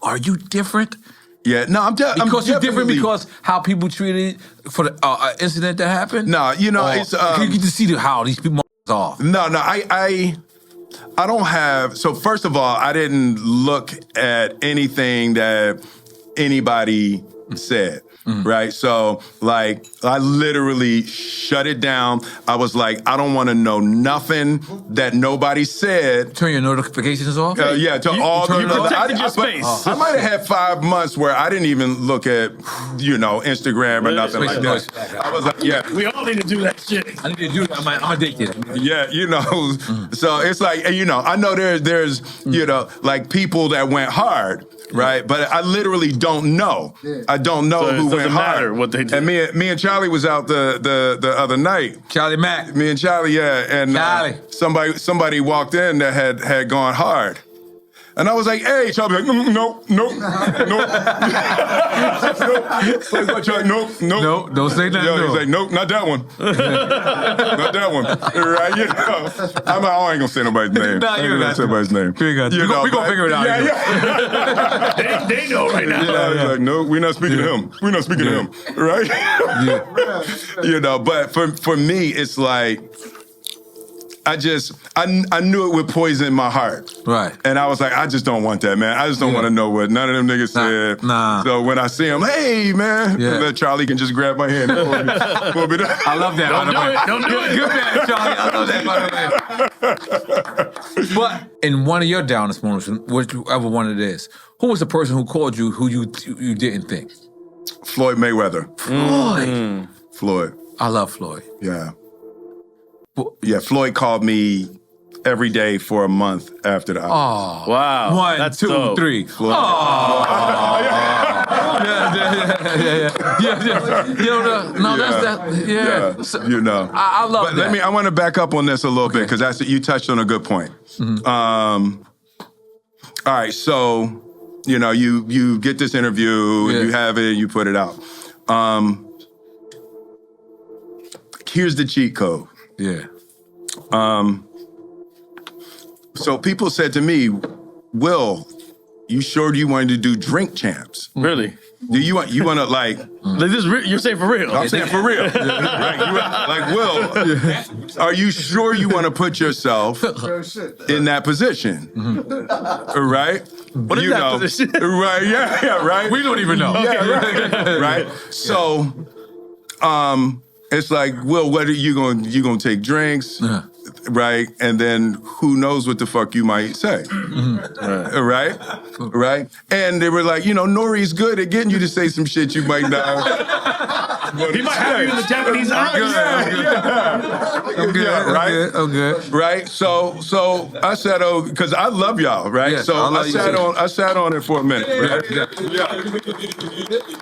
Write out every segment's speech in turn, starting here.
Are you different? Yeah, no, Because you're different because how people treated for the incident that happened? No, you know, it's you get to see how these people are. No, I don't have. So first of all, I didn't look at anything that anybody said. Right. So like I literally shut it down. I was like, I don't want to know nothing that nobody said. Turn your notifications off? Yeah, to all you protected your space. I might have had 5 months where I didn't even look at, Instagram or nothing like that. I was like, yeah. We all need to do that shit. I need to do that. I'm addicted. Yeah, so it's like, I know there's like people that went hard. Right, but I literally don't know. I don't know who went matter hard. what they did. And me and Charlie was out the other night. Charlie Mack. Me and Charlie, yeah, and somebody walked in that had gone hard. And I was like, hey, Charlie, like, no. No, don't say that. He's like, nope, not that one. Not that one. Right, I ain't gonna say nobody's name. Nah, you're not. Say nobody's name. We're gonna figure it out. Yeah. They know right now. Yeah, he's like, no, we're not speaking to him. We're not speaking to him. Right? But for me, it's like, I knew it would poison my heart. Right. And I was like, I just don't want that, man. I just don't want to know what none of them niggas said. Nah. So when I see him, hey, man, that Charlie can just grab my hand and pull me down. I love that. Don't do it. Good man, Charlie. I love that, by the way. But in one of your downest moments, whichever one it is, who was the person who called you who you didn't think? Floyd Mayweather. Floyd. I love Floyd. Yeah. Yeah, Floyd called me every day for a month after the Oh, wow. 1, That's 2, dope. 3. Floyd. I love but that. I want to back up on this a little bit because you touched on a good point. All right, so you get this interview and you have it, you put it out. Here's the cheat code. Yeah. So people said to me, Will, you sure you wanted to do drink champs? Really? Do you want to like? You're saying for real? I'm saying for real. Like, Will, are you sure you want to put yourself in that position? Right? What is that position? Right? Yeah. Right. We don't even know. Yeah. Right. So, it's like, Will, what are you gonna take drinks? Right? And then who knows what the fuck you might say. Right? And they were like, Nori's good at getting you to say some shit you might not. He might have you in the Japanese eyes. I'm good. Right? So I said, because I love y'all, right? Yes, so I sat on it for a minute. Right?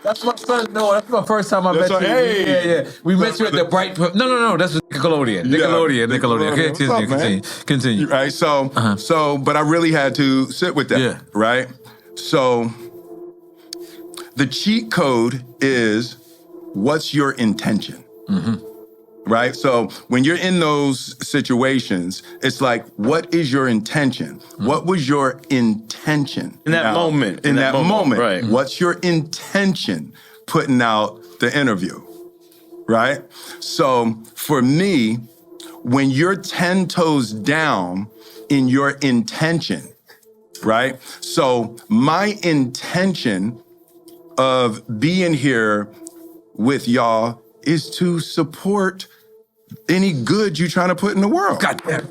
That's my son. No, that's my first time I met you. Hey. Yeah. We met you at the Bright. No. That's Nickelodeon. Continue. Right. So, but I really had to sit with that. Yeah. Right. So, the cheat code is, what's your intention? Right. So when you're in those situations, it's like, what is your intention? What was your intention in that moment? In that moment, right? What's your intention putting out the interview? Right. So for me, when you're 10 toes down in your intention, right? So my intention of being here with y'all is to support any good you're trying to put in the world. God damn.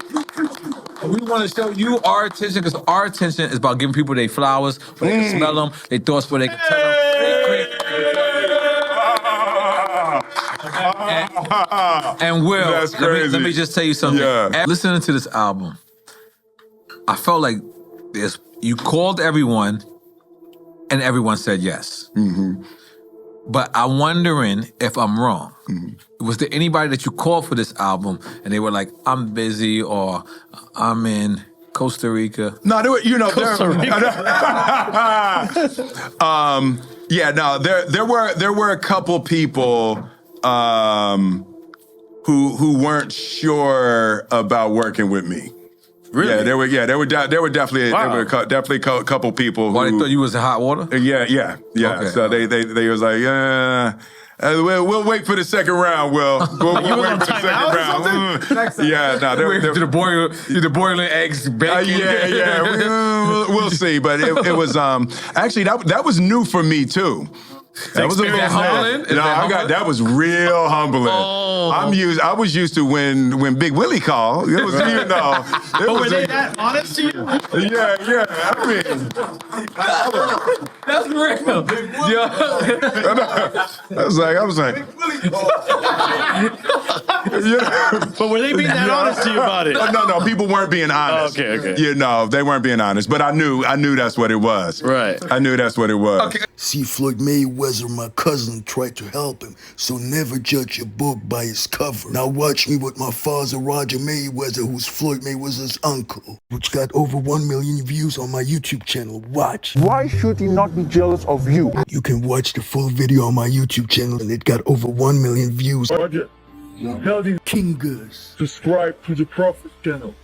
We want to show you our attention because our attention is about giving people their flowers, where they can smell them, their thoughts, where they can tell them. And Will, let me just tell you something. Yeah. Listening to this album, I felt like you called everyone and everyone said yes. But I'm wondering if I'm wrong. Was there anybody that you called for this album and they were like, I'm busy or I'm in Costa Rica? No, there were, Costa Rica. there were a couple people who weren't sure about working with me. Really? Yeah, there were definitely Wow. there were definitely a couple people Why they who thought you was in hot water? yeah. Okay. So they was like, we'll wait for the second round. We'll wait for the second round. Yeah, no, Wait to the boiling eggs bacon. We'll see. But it was actually that was new for me too. That was a little humbling? No, that was real humbling. Oh. I was used to when Big Willie called. It was But were they that honest to you? Yeah. I mean, That's real. Yeah. I was like, But were they being that honest to you about it? No, people weren't being honest. Okay. They weren't being honest. But I knew that's what it was. Right. I knew that's what it was. Okay. See, Floyd Mayweather, my cousin, tried to help him, so never judge a book by its cover. Now watch me with my father, Roger Mayweather, who's Floyd Mayweather's uncle, which got over 1 million views on my YouTube channel. Watch. Why should he not be jealous of you? You can watch the full video on my YouTube channel, and it got over 1 million views. Roger, tell these King Gus. subscribe to the Prophet channel.